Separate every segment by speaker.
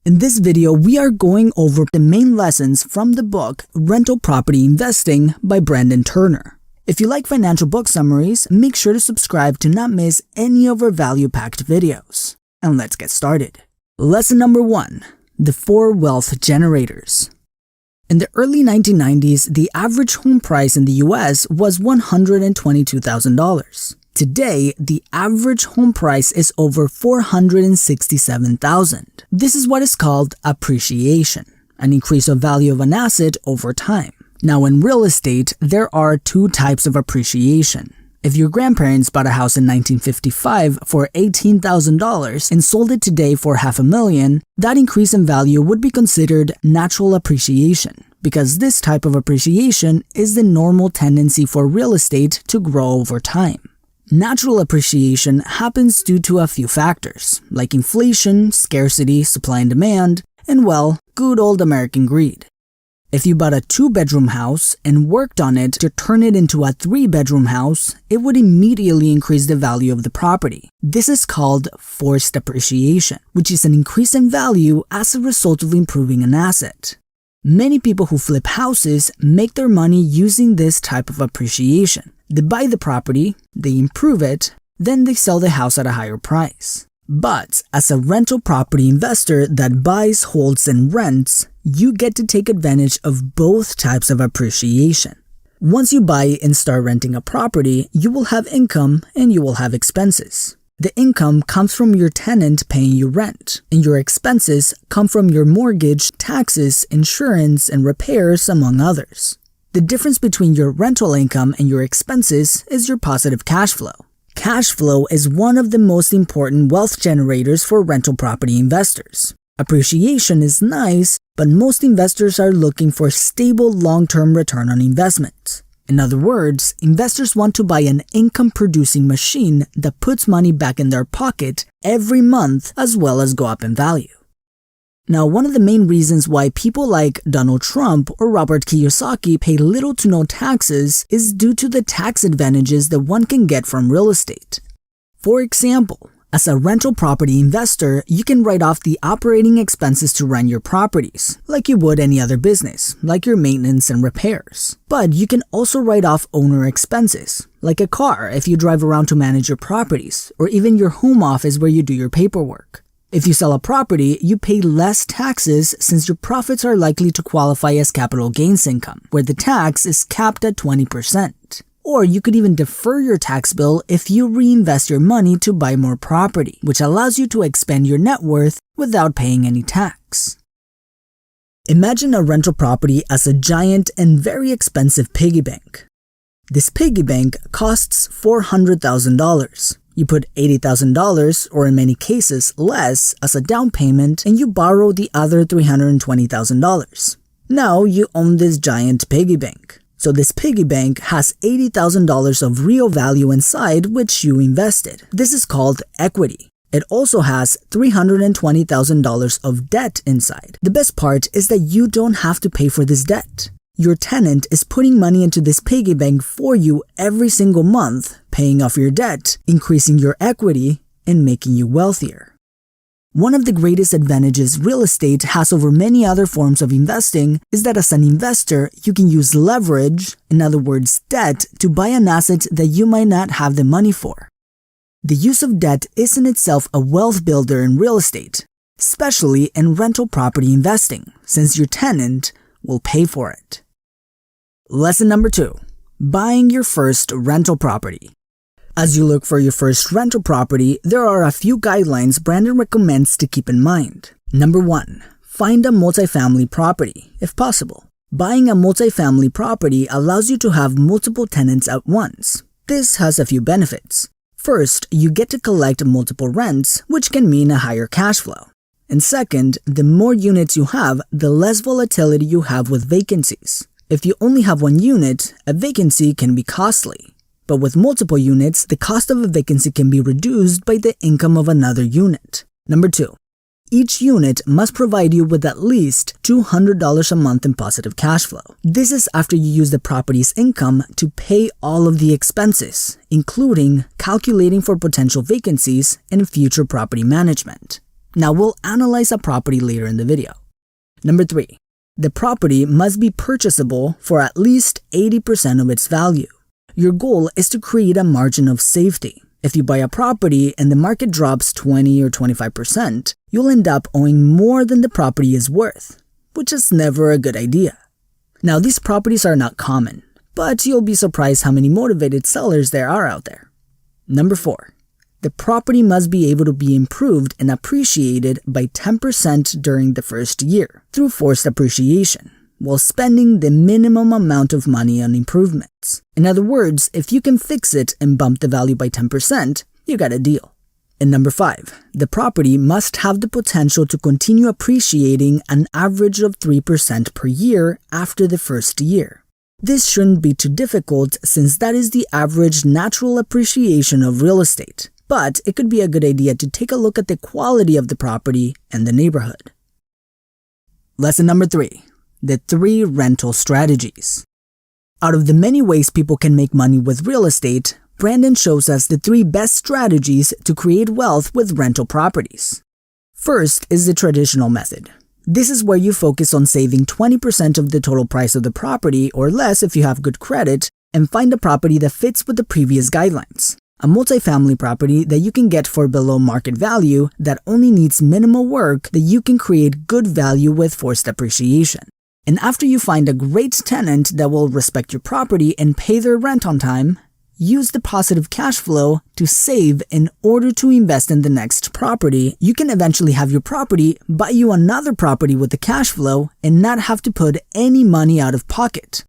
Speaker 1: In this video, we are going over the main lessons from the book Rental Property Investing by Brandon Turner. If you like financial book summaries, make sure to subscribe to not miss any of our value-packed videos. And let's get started. Lesson number 1. The 4 Wealth Generators. In the early 1990s, the average home price in the US was $122,000. Today, the average home price is over $467,000. This is what is called appreciation, an increase of value of an asset over time. Now, in real estate, there are 2 types of appreciation. If your grandparents bought a house in 1955 for $18,000 and sold it today for $500,000, that increase in value would be considered natural appreciation, because this type of appreciation is the normal tendency for real estate to grow over time. Natural appreciation happens due to a few factors, like inflation, scarcity, supply and demand, and well, good old American greed. If you bought a 2-bedroom house and worked on it to turn it into a 3-bedroom house, it would immediately increase the value of the property. This is called forced appreciation, which is an increase in value as a result of improving an asset. Many people who flip houses make their money using this type of appreciation. They buy the property, they improve it, then they sell the house at a higher price. But as a rental property investor that buys, holds, and rents, you get to take advantage of both types of appreciation. Once you buy and start renting a property, you will have income and you will have expenses. The income comes from your tenant paying you rent, and your expenses come from your mortgage, taxes, insurance, and repairs, among others. The difference between your rental income and your expenses is your positive cash flow. Cash flow is one of the most important wealth generators for rental property investors. Appreciation is nice, but most investors are looking for stable long-term return on investment. In other words, investors want to buy an income-producing machine that puts money back in their pocket every month as well as go up in value. Now, one of the main reasons why people like Donald Trump or Robert Kiyosaki pay little to no taxes is due to the tax advantages that one can get from real estate. For example, as a rental property investor, you can write off the operating expenses to run your properties, like you would any other business, like your maintenance and repairs. But you can also write off owner expenses, like a car if you drive around to manage your properties, or even your home office where you do your paperwork. If you sell a property, you pay less taxes since your profits are likely to qualify as capital gains income, where the tax is capped at 20%. Or you could even defer your tax bill if you reinvest your money to buy more property, which allows you to expand your net worth without paying any tax. Imagine a rental property as a giant and very expensive piggy bank. This piggy bank costs $400,000. You put $80,000, or in many cases less, as a down payment, and you borrow the other $320,000. Now you own this giant piggy bank. So this piggy bank has $80,000 of real value inside which you invested. This is called equity. It also has $320,000 of debt inside. The best part is that you don't have to pay for this debt. Your tenant is putting money into this piggy bank for you every single month, paying off your debt, increasing your equity, and making you wealthier. One of the greatest advantages real estate has over many other forms of investing is that as an investor, you can use leverage, in other words, debt, to buy an asset that you might not have the money for. The use of debt is in itself a wealth builder in real estate, especially in rental property investing, since your tenant will pay for it. Lesson number 2. Buying your first rental property. As you look for your first rental property, there are a few guidelines Brandon recommends to keep in mind. Number 1. Find a multifamily property, if possible. Buying a multifamily property allows you to have multiple tenants at once. This has a few benefits. First, you get to collect multiple rents, which can mean a higher cash flow. And second, the more units you have, the less volatility you have with vacancies. If you only have one unit, a vacancy can be costly. But with multiple units, the cost of a vacancy can be reduced by the income of another unit. Number 2. Each unit must provide you with at least $200 a month in positive cash flow. This is after you use the property's income to pay all of the expenses, including calculating for potential vacancies and future property management. Now we'll analyze a property later in the video. Number 3. The property must be purchasable for at least 80% of its value. Your goal is to create a margin of safety. If you buy a property and the market drops 20 or 25%, you'll end up owing more than the property is worth, which is never a good idea. Now these properties are not common, but you'll be surprised how many motivated sellers there are out there. Number 4. The property must be able to be improved and appreciated by 10% during the first year through forced appreciation, while spending the minimum amount of money on improvements. In other words, if you can fix it and bump the value by 10%, you got a deal. And number 5, the property must have the potential to continue appreciating an average of 3% per year after the first year. This shouldn't be too difficult since that is the average natural appreciation of real estate, but it could be a good idea to take a look at the quality of the property and the neighborhood. Lesson number 3. The 3 rental strategies. Out of the many ways people can make money with real estate, Brandon shows us the 3 best strategies to create wealth with rental properties. First is the traditional method. This is where you focus on saving 20% of the total price of the property or less if you have good credit and find a property that fits with the previous guidelines. A multifamily property that you can get for below market value that only needs minimal work that you can create good value with forced appreciation. And after you find a great tenant that will respect your property and pay their rent on time, use the positive cash flow to save in order to invest in the next property. You can eventually have your property buy you another property with the cash flow and not have to put any money out of pocket.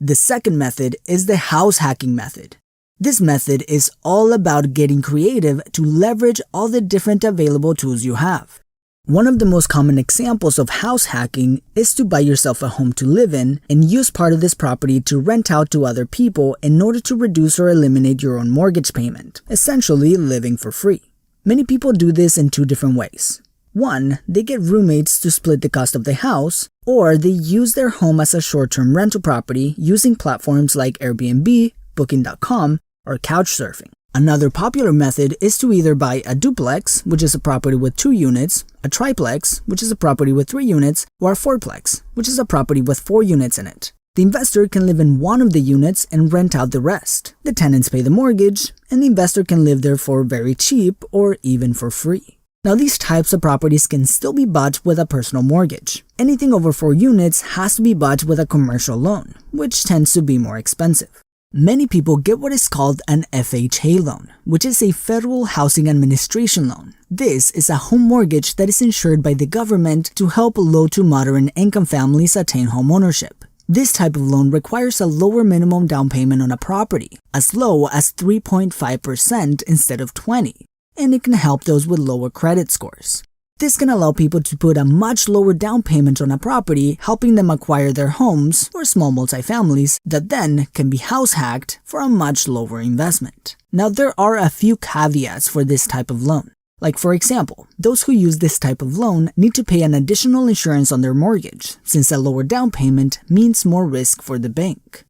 Speaker 1: The second method is the house hacking method. This method is all about getting creative to leverage all the different available tools you have. One of the most common examples of house hacking is to buy yourself a home to live in and use part of this property to rent out to other people in order to reduce or eliminate your own mortgage payment, essentially living for free. Many people do this in 2 different ways. 1, they get roommates to split the cost of the house, or they use their home as a short-term rental property using platforms like Airbnb, Booking.com, or Couchsurfing. Another popular method is to either buy a duplex, which is a property with 2 units, a triplex, which is a property with 3 units, or a fourplex, which is a property with 4 units in it. The investor can live in one of the units and rent out the rest. The tenants pay the mortgage, and the investor can live there for very cheap or even for free. Now these types of properties can still be bought with a personal mortgage. Anything over 4 units has to be bought with a commercial loan, which tends to be more expensive. Many people get what is called an FHA loan, which is a Federal Housing Administration loan. This is a home mortgage that is insured by the government to help low to moderate income families attain home ownership. This type of loan requires a lower minimum down payment on a property, as low as 3.5% instead of 20%, and it can help those with lower credit scores. This can allow people to put a much lower down payment on a property, helping them acquire their homes or small multifamilies that then can be house hacked for a much lower investment. Now there are a few caveats for this type of loan. Like for example, those who use this type of loan need to pay an additional insurance on their mortgage, since a lower down payment means more risk for the bank.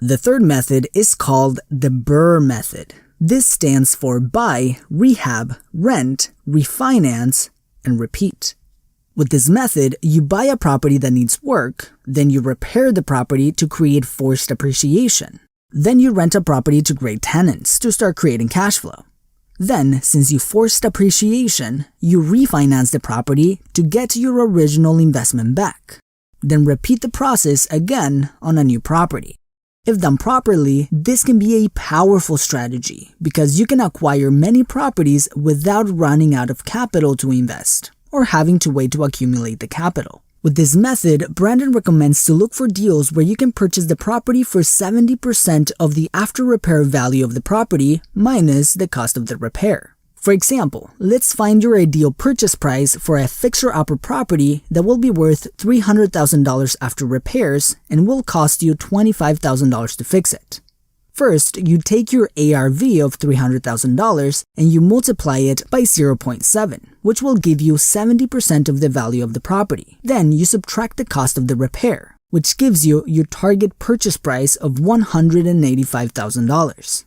Speaker 1: The third method is called the BRRRR method. This stands for buy, rehab, rent, refinance, and repeat. With this method, you buy a property that needs work, then you repair the property to create forced appreciation. Then you rent a property to great tenants to start creating cash flow. Then, since you forced appreciation, you refinance the property to get your original investment back. Then repeat the process again on a new property. If done properly, this can be a powerful strategy because you can acquire many properties without running out of capital to invest or having to wait to accumulate the capital. With this method, Brandon recommends to look for deals where you can purchase the property for 70% of the after-repair value of the property minus the cost of the repair. For example, let's find your ideal purchase price for a fixer-upper property that will be worth $300,000 after repairs and will cost you $25,000 to fix it. First, you take your ARV of $300,000 and you multiply it by 0.7, which will give you 70% of the value of the property. Then you subtract the cost of the repair, which gives you your target purchase price of $185,000.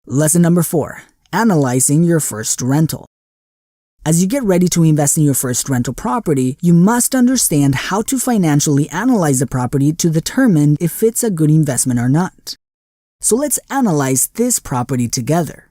Speaker 1: Lesson number 4. Analyzing your first rental. As you get ready to invest in your first rental property, you must understand how to financially analyze the property to determine if it's a good investment or not. So let's analyze this property together.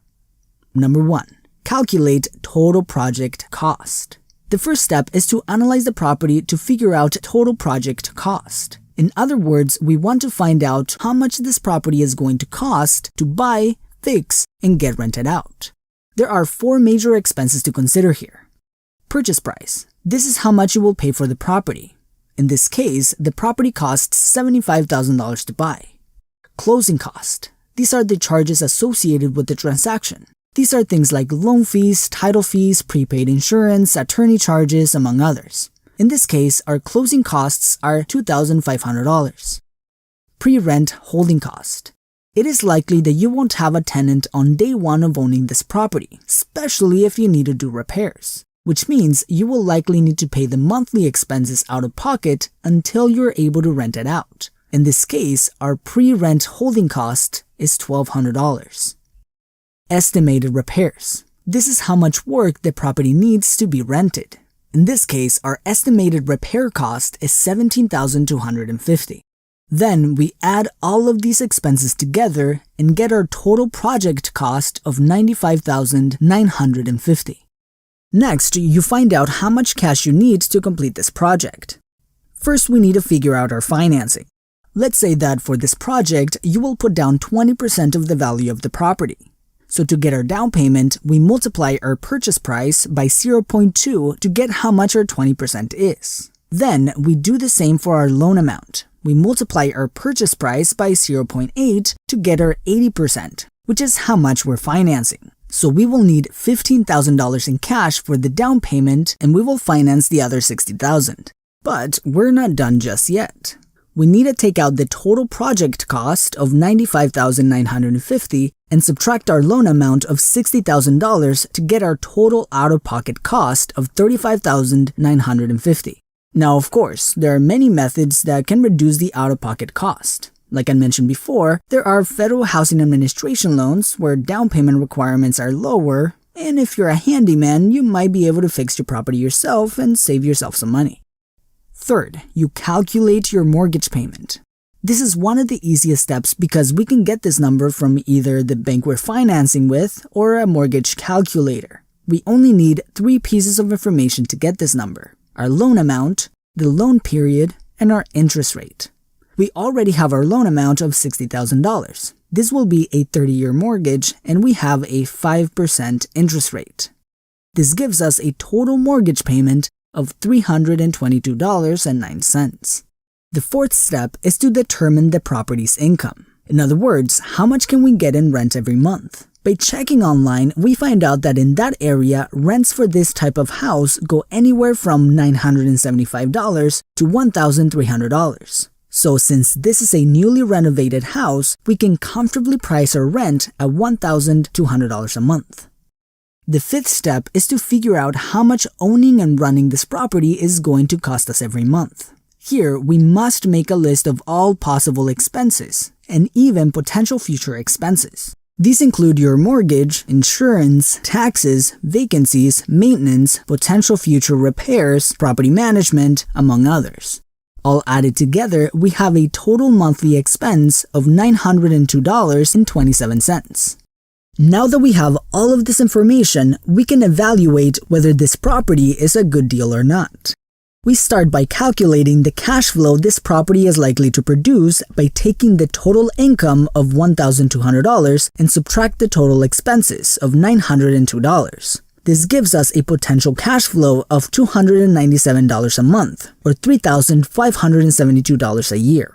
Speaker 1: Number 1. Calculate total project cost. The first step is to analyze the property to figure out total project cost. In other words, we want to find out how much this property is going to cost to buy, fix, and get rented out. There are 4 major expenses to consider here. Purchase price. This is how much you will pay for the property. In this case, the property costs $75,000 to buy. Closing cost. These are the charges associated with the transaction. These are things like loan fees, title fees, prepaid insurance, attorney charges, among others. In this case, our closing costs are $2,500. Pre-rent holding cost. It is likely that you won't have a tenant on day 1 of owning this property, especially if you need to do repairs, which means you will likely need to pay the monthly expenses out of pocket until you're able to rent it out. In this case, our pre-rent holding cost is $1,200. Estimated repairs. This is how much work the property needs to be rented. In this case, our estimated repair cost is $17,250. Then we add all of these expenses together and get our total project cost of $95,950. Next, you find out how much cash you need to complete this project. First, we need to figure out our financing. Let's say that for this project, you will put down 20% of the value of the property. So to get our down payment, we multiply our purchase price by 0.2 to get how much our 20% is. Then we do the same for our loan amount. We multiply our purchase price by 0.8 to get our 80%, which is how much we're financing. So we will need $15,000 in cash for the down payment and we will finance the other $60,000. But we're not done just yet. We need to take out the total project cost of $95,950 and subtract our loan amount of $60,000 to get our total out-of-pocket cost of $35,950. Now, of course, there are many methods that can reduce the out-of-pocket cost. Like I mentioned before, there are Federal Housing Administration loans where down payment requirements are lower, and if you're a handyman, you might be able to fix your property yourself and save yourself some money. Third, you calculate your mortgage payment. This is one of the easiest steps because we can get this number from either the bank we're financing with or a mortgage calculator. We only need 3 pieces of information to get this number: our loan amount, the loan period, and our interest rate. We already have our loan amount of $60,000. This will be a 30-year mortgage and we have a 5% interest rate. This gives us a total mortgage payment of $322.09. The fourth step is to determine the property's income. In other words, how much can we get in rent every month? By checking online, we find out that in that area, rents for this type of house go anywhere from $975 to $1,300. So since this is a newly renovated house, we can comfortably price our rent at $1,200 a month. The fifth step is to figure out how much owning and running this property is going to cost us every month. Here, we must make a list of all possible expenses, and even potential future expenses. These include your mortgage, insurance, taxes, vacancies, maintenance, potential future repairs, property management, among others. All added together, we have a total monthly expense of $902.27. Now that we have all of this information, we can evaluate whether this property is a good deal or not. We start by calculating the cash flow this property is likely to produce by taking the total income of $1,200 and subtract the total expenses of $902. This gives us a potential cash flow of $297 a month, or $3,572 a year.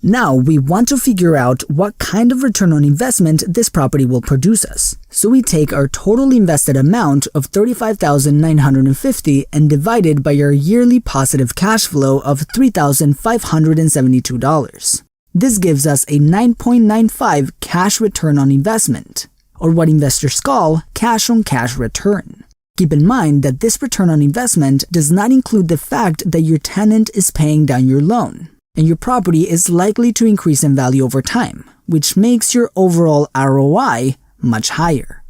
Speaker 1: Now, we want to figure out what kind of return on investment this property will produce us. So we take our total invested amount of $35,950 and divide it by our yearly positive cash flow of $3,572. This gives us a 9.95 cash return on investment, or what investors call cash-on-cash return. Keep in mind that this return on investment does not include the fact that your tenant is paying down your loan, and your property is likely to increase in value over time, which makes your overall ROI much higher.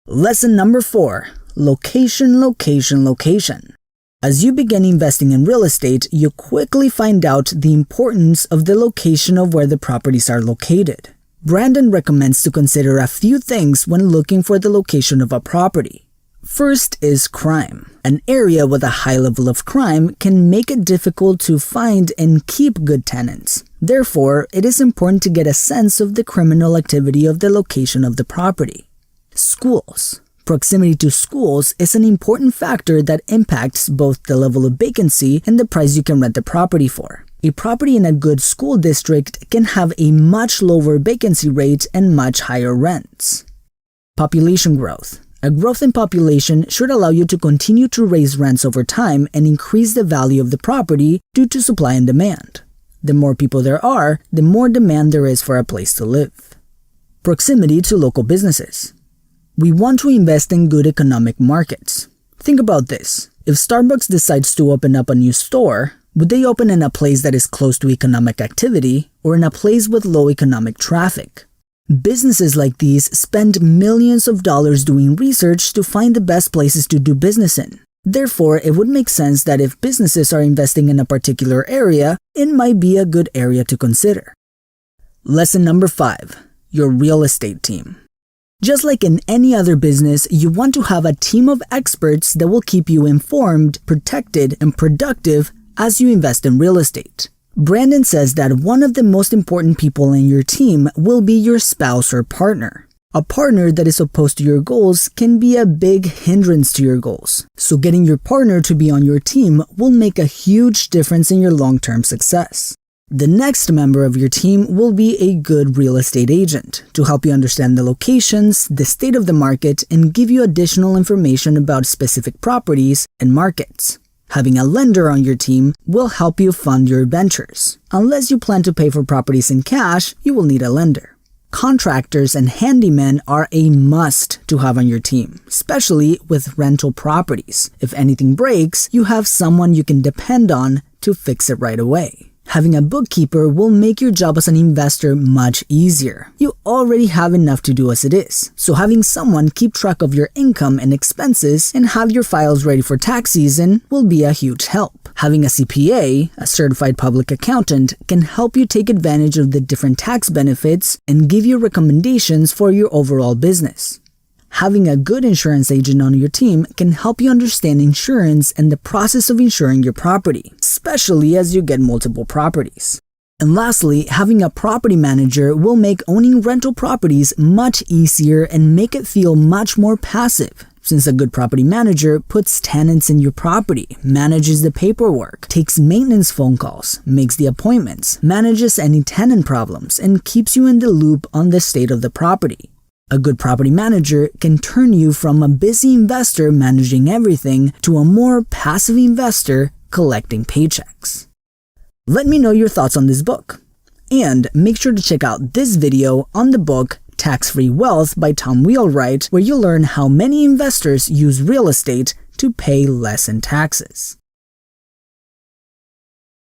Speaker 1: Lesson number 4. location, location, location. As you begin investing in real estate, you quickly find out the importance of the location of where the properties are located. Brandon recommends to consider a few things when looking for the location of a property. First is crime. An area with a high level of crime can make it difficult to find and keep good tenants. Therefore, it is important to get a sense of the criminal activity of the location of the property. Schools. Proximity to schools is an important factor that impacts both the level of vacancy and the price you can rent the property for. A property in a good school district can have a much lower vacancy rate and much higher rents. Population growth. A growth in population should allow you to continue to raise rents over time and increase the value of the property due to supply and demand. The more people there are, the more demand there is for a place to live. Proximity to local businesses. We want to invest in good economic markets. Think about this. If Starbucks decides to open up a new store, would they open in a place that is close to economic activity or in a place with low economic traffic? Businesses like these spend millions of dollars doing research to find the best places to do business in. Therefore, it would make sense that if businesses are investing in a particular area, it might be a good area to consider. Lesson number 5. Your real estate team. Just like in any other business, you want to have a team of experts that will keep you informed, protected, and productive as you invest in real estate. Brandon says that one of the most important people in your team will be your spouse or partner. A partner that is opposed to your goals can be a big hindrance to your goals, so getting your partner to be on your team will make a huge difference in your long-term success. The next member of your team will be a good real estate agent to help you understand the locations, the state of the market, and give you additional information about specific properties and markets. Having a lender on your team will help you fund your ventures. Unless you plan to pay for properties in cash, you will need a lender. Contractors and handymen are a must to have on your team, especially with rental properties. If anything breaks, you have someone you can depend on to fix it right away. Having a bookkeeper will make your job as an investor much easier. You already have enough to do as it is, so having someone keep track of your income and expenses and have your files ready for tax season will be a huge help. Having a CPA, a certified public accountant, can help you take advantage of the different tax benefits and give you recommendations for your overall business. Having a good insurance agent on your team can help you understand insurance and the process of insuring your property, especially as you get multiple properties. And lastly, having a property manager will make owning rental properties much easier and make it feel much more passive, since a good property manager puts tenants in your property, manages the paperwork, takes maintenance phone calls, makes the appointments, manages any tenant problems, and keeps you in the loop on the state of the property. A good property manager can turn you from a busy investor managing everything to a more passive investor collecting paychecks. Let me know your thoughts on this book. And make sure to check out this video on the book Tax-Free Wealth by Tom Wheelwright, where you'll learn how many investors use real estate to pay less in taxes.